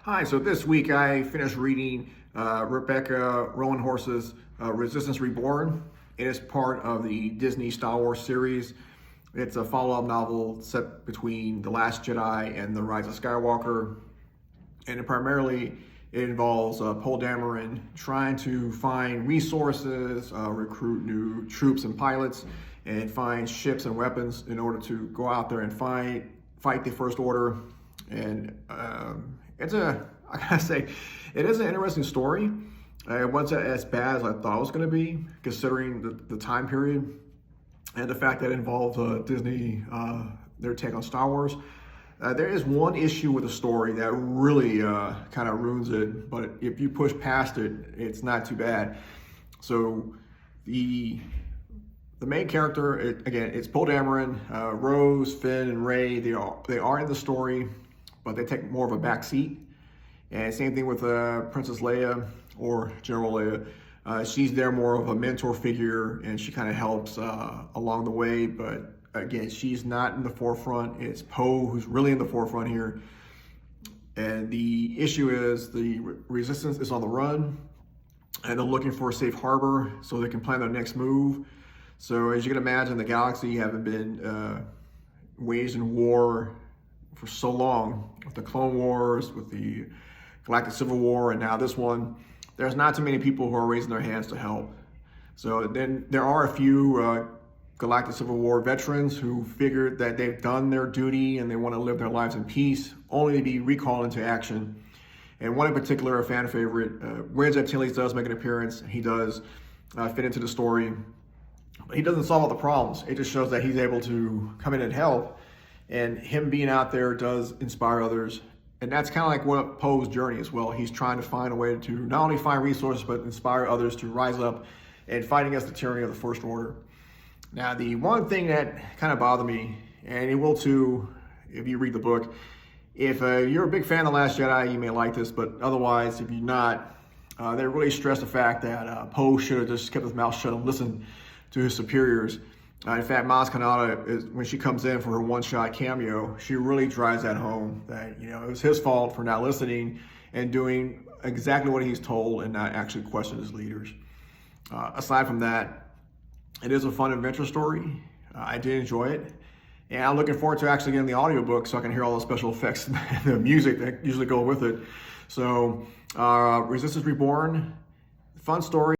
Hi, so this week I finished reading Rebecca Roanhorse's Resistance Reborn. It is part of the Disney Star Wars series. It's a follow-up novel set between The Last Jedi and The Rise of Skywalker. And it involves Poe Dameron trying to find resources, recruit new troops and pilots, and find ships and weapons in order to go out there and fight the First Order. And I gotta say, it is an interesting story. It wasn't as bad as I thought it was gonna be, considering the time period and the fact that it involved Disney, their take on Star Wars. There is one issue with the story that really kind of ruins it, but if you push past it, it's not too bad. So the main character, it's Poe Dameron, Rose, Finn, and Rey. They are in the story, but they take more of a back seat. And same thing with Princess Leia or General Leia. She's there more of a mentor figure, and she kind of helps along the way. But again, she's not in the forefront. It's Poe who's really in the forefront here. And the issue is the Resistance is on the run, and they're looking for a safe harbor so they can plan their next move. So as you can imagine, the galaxy haven't been waged in war for so long, with the Clone Wars, with the Galactic Civil War, and now this one. There's not too many people who are raising their hands to help. So then there are a few Galactic Civil War veterans who figured that they've done their duty and they want to live their lives in peace, only to be recalled into action. And one in particular, a fan favorite, Wedge Antilles does make an appearance. He does fit into the story, but he doesn't solve all the problems. It just shows that he's able to come in and help. And him being out there does inspire others. And that's kind of like what Poe's journey as well. He's trying to find a way to not only find resources, but inspire others to rise up and fight against the tyranny of the First Order. Now, the one thing that kind of bothered me, and it will too if you read the book, if you're a big fan of The Last Jedi, you may like this, but otherwise, if you're not, they really stress the fact that Poe should have just kept his mouth shut and listened to his superiors. In fact, Maz Kanata, when she comes in for her one-shot cameo, she really drives that home that, it was his fault for not listening and doing exactly what he's told and not actually question his leaders. Aside from that, it is a fun adventure story. I did enjoy it. And I'm looking forward to actually getting the audiobook so I can hear all the special effects and the music that usually go with it. So, Resistance Reborn, fun story.